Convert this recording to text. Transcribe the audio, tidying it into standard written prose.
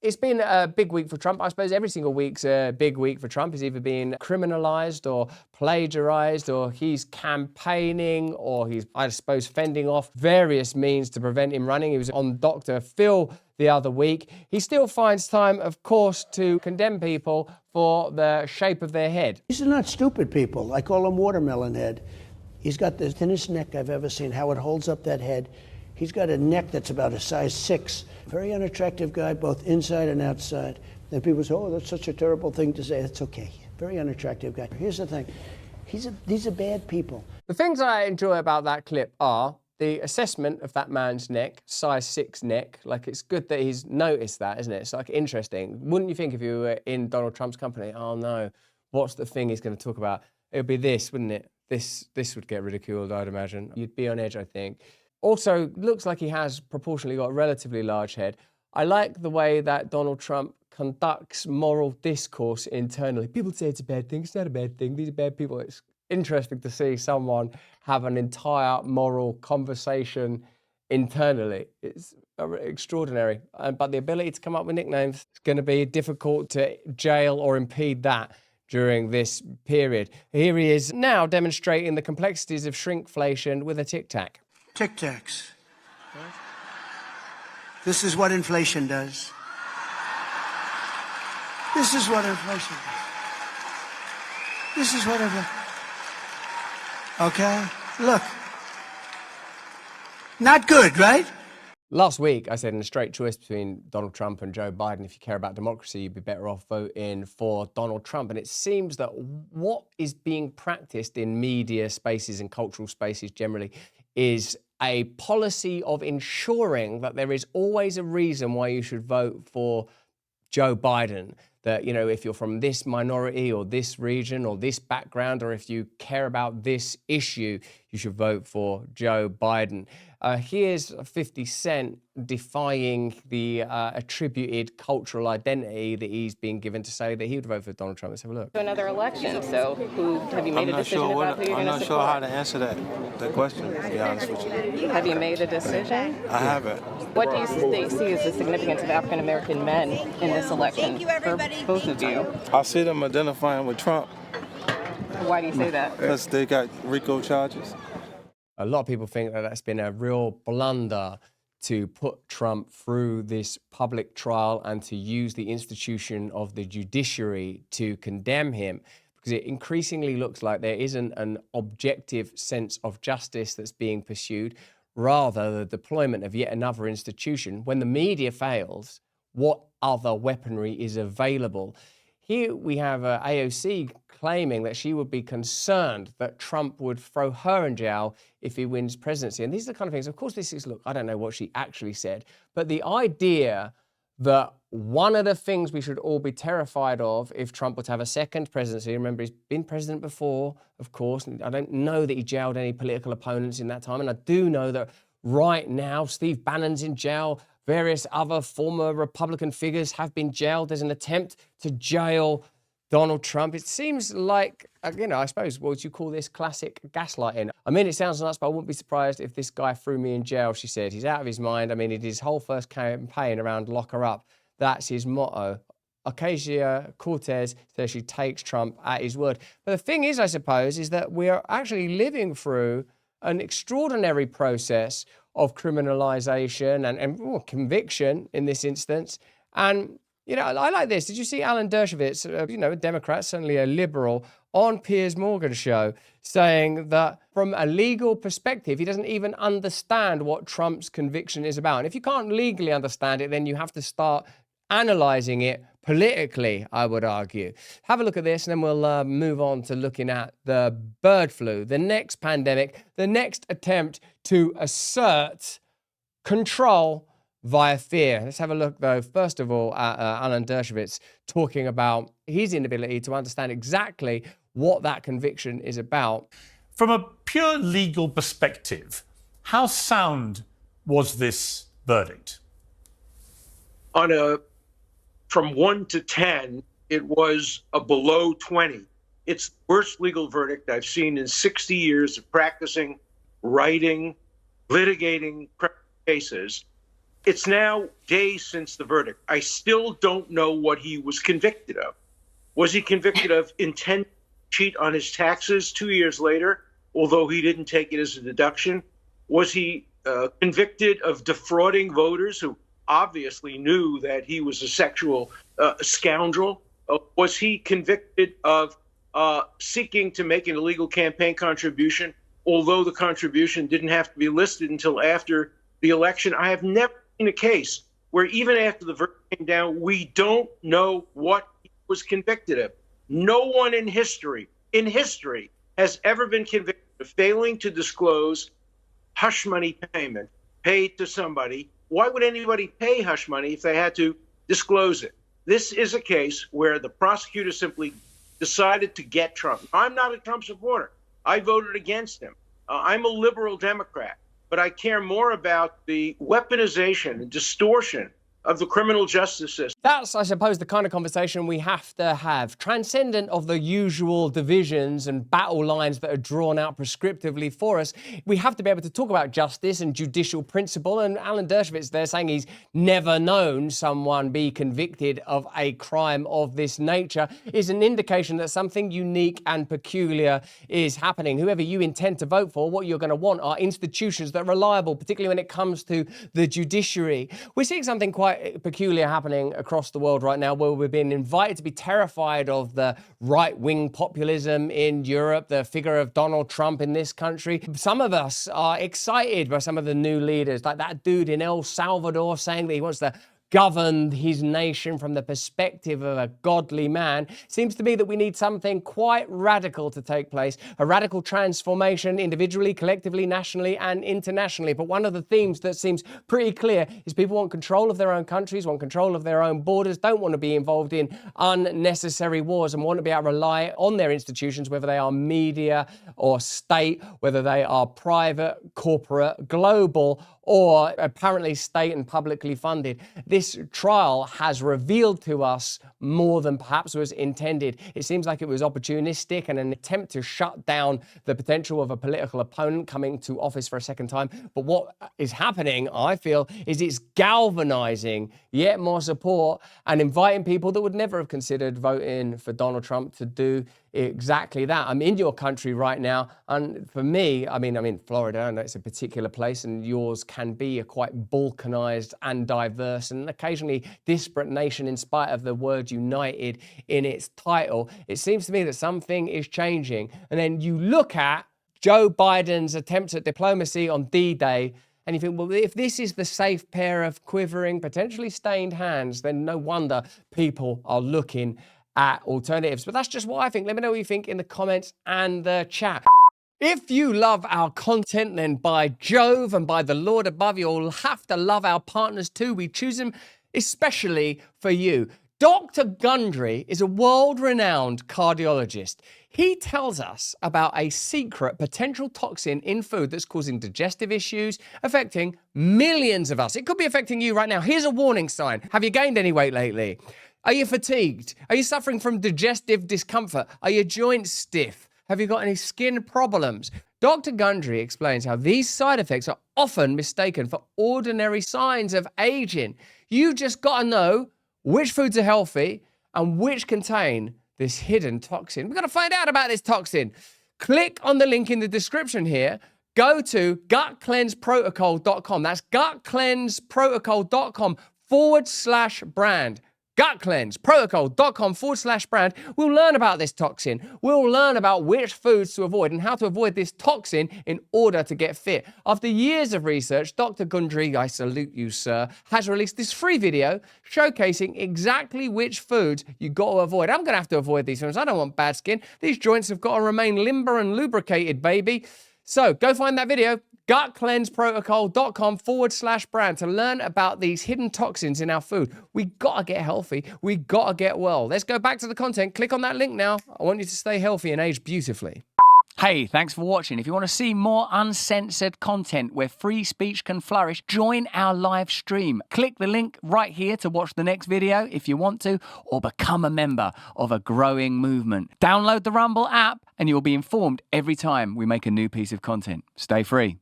It's been a big week for Trump. I suppose every single week's a big week for Trump. He's either been criminalized or plagiarized, or he's campaigning, or he's, I suppose, fending off various means to prevent him running. He was on Dr. Phil the other week. He still finds time, of course, to condemn people for the shape of their head. These are not stupid people. I call him watermelon head. He's got the thinnest neck I've ever seen, how it holds up that head. He's got a neck that's about a size 6. Very unattractive guy, both inside and outside. Then people say, oh, that's such a terrible thing to say. That's okay. Very unattractive guy. Here's the thing. These are bad people. The things I enjoy about that clip are the assessment of that man's neck, size 6 neck. Like, it's good that he's noticed that, isn't it? It's like interesting. Wouldn't you think if you were in Donald Trump's company, oh no, what's the thing he's going to talk about? It would be this, wouldn't it? This would get ridiculed, I'd imagine. You'd be on edge, I think. Also, looks like he has proportionally got a relatively large head. I like the way that Donald Trump conducts moral discourse internally. People say it's a bad thing. It's not a bad thing. These are bad people. It's interesting to see someone have an entire moral conversation internally. It's extraordinary. But the ability to come up with nicknames is going to be difficult to jail or impede that during this period. Here he is now demonstrating the complexities of shrinkflation with a Tic Tac. Tic Tacs. This is what inflation does. This is what inflation does. This is what inflation. Okay? Look. Not good, right? Last week, I said in a straight choice between Donald Trump and Joe Biden, if you care about democracy, you'd be better off voting for Donald Trump. And it seems that what is being practiced in media spaces and cultural spaces generally is a policy of ensuring that there is always a reason why you should vote for Joe Biden. That, you know, if you're from this minority or this region or this background, or if you care about this issue, you should vote for Joe Biden. Here's 50 Cent defying the attributed cultural identity that he's been given to say that he would vote for Donald Trump. Let's have a look. Another election, so have you made a decision about who you're going to support? I'm not sure how to answer that question, to be honest with you. Have you made a decision? I haven't. What do you see as the significance of African American men in this election for both of you? I see them identifying with Trump. Why do you say that? Because they got RICO charges. A lot of people think that that's been a real blunder to put Trump through this public trial and to use the institution of the judiciary to condemn him, because it increasingly looks like there isn't an objective sense of justice that's being pursued, rather the deployment of yet another institution. When the media fails, what other weaponry is available? Here we have AOC claiming that she would be concerned that Trump would throw her in jail if he wins presidency. And these are the kind of things, of course, this is, look, I don't know what she actually said, but the idea that one of the things we should all be terrified of if Trump were to have a second presidency, remember, he's been president before, of course, and I don't know that he jailed any political opponents in that time, and I do know that right now Steve Bannon's in jail, various other former Republican figures have been jailed. There's an attempt to jail Donald Trump. It seems like, you know, I suppose, what would you call this? Classic gaslighting. I mean, it sounds nuts, but I wouldn't be surprised if this guy threw me in jail, she said. He's out of his mind. I mean, it is his whole first campaign around lock her up. That's his motto. Ocasio-Cortez says she takes Trump at his word. But the thing is, I suppose, is that we are actually living through an extraordinary process of criminalization and conviction in this instance. And, you know, I like this. Did you see Alan Dershowitz, you know, a Democrat, certainly a liberal, on Piers Morgan's show, saying that from a legal perspective, he doesn't even understand what Trump's conviction is about. And if you can't legally understand it, then you have to start analyzing it politically, I would argue. Have a look at this, and then we'll move on to looking at the bird flu, the next pandemic, the next attempt to assert control via fear. Let's have a look, though, first of all, at Alan Dershowitz talking about his inability to understand exactly what that conviction is about. From a pure legal perspective, how sound was this verdict? From 1 to 10, it was a below 20. It's the worst legal verdict I've seen in 60 years of practicing, writing, litigating cases. It's now days since the verdict. I still don't know what he was convicted of. Was he convicted of intent to cheat on his taxes 2 years later, although he didn't take it as a deduction? Was he convicted of defrauding voters who obviously knew that he was a sexual scoundrel? Was he convicted of seeking to make an illegal campaign contribution, although the contribution didn't have to be listed until after the election? I have never seen a case where even after the verdict came down, we don't know what he was convicted of. No one in history has ever been convicted of failing to disclose hush money payment paid to somebody. Why would anybody pay hush money if they had to disclose it? This is a case where the prosecutor simply decided to get Trump. I'm not a Trump supporter. I voted against him. I'm a liberal Democrat, but I care more about the weaponization and distortion of the criminal justice system. That's, I suppose, the kind of conversation we have to have, transcendent of the usual divisions and battle lines that are drawn out prescriptively for us. We have to be able to talk about justice and judicial principle, and Alan Dershowitz there saying he's never known someone be convicted of a crime of this nature is an indication that something unique and peculiar is happening. Whoever you intend to vote for, what you're going to want are institutions that are reliable, particularly when it comes to the judiciary. We're seeing something quite peculiar happening across the world right now, where we're being invited to be terrified of the right-wing populism in Europe, the figure of Donald Trump in this country. Some of us are excited by some of the new leaders, like that dude in El Salvador saying that he wants to govern his nation from the perspective of a godly man. Seems to me that we need something quite radical to take place, a radical transformation individually, collectively, nationally and internationally. But one of the themes that seems pretty clear is people want control of their own countries, want control of their own borders, don't want to be involved in unnecessary wars, and want to be able to rely on their institutions, whether they are media or state, whether they are private, corporate, global, or apparently state and publicly funded. This trial has revealed to us more than perhaps was intended. It seems like it was opportunistic and an attempt to shut down the potential of a political opponent coming to office for a second time. But what is happening, I feel, is it's galvanizing yet more support and inviting people that would never have considered voting for Donald Trump to do exactly that. I'm in your country right now, and for me, I'm in Florida, I know it's a particular place, and yours can be a quite balkanized and diverse and occasionally disparate nation in spite of the word united in its title. It seems to me that something is changing. And then you look at Joe Biden's attempts at diplomacy on D-Day, and you think, well, if this is the safe pair of quivering, potentially stained hands, then no wonder people are looking at alternatives. But that's just what I think. Let me know what you think in the comments and the chat. If you love our content, then by Jove and by the Lord above, you'll have to love our partners too. We choose them especially for you. Dr. Gundry is a world-renowned cardiologist. He tells us about a secret potential toxin in food that's causing digestive issues, affecting millions of us. It could be affecting you right now. Here's a warning sign. Have you gained any weight lately? Are you fatigued? Are you suffering from digestive discomfort? Are your joints stiff? Have you got any skin problems? Dr. Gundry explains how these side effects are often mistaken for ordinary signs of aging. You just got to know which foods are healthy and which contain this hidden toxin. We've got to find out about this toxin. Click on the link in the description here. Go to gutcleanseprotocol.com. That's gutcleanseprotocol.com/brand. gutcleanseprotocol.com/brand. We'll learn about this toxin. We'll learn about which foods to avoid and how to avoid this toxin in order to get fit. After years of research, Dr. Gundry, I salute you, sir, has released this free video showcasing exactly which foods you got to avoid. I'm going to have to avoid these ones. I don't want bad skin. These joints have got to remain limber and lubricated, baby. So go find that video. gutcleanseprotocol.com/brand to learn about these hidden toxins in our food. We gotta get healthy. We gotta get well. Let's go back to the content. Click on that link now. I want you to stay healthy and age beautifully. Hey, thanks for watching. If you want to see more uncensored content where free speech can flourish, join our live stream. Click the link right here to watch the next video if you want to, or become a member of a growing movement. Download the Rumble app and you'll be informed every time we make a new piece of content. Stay free.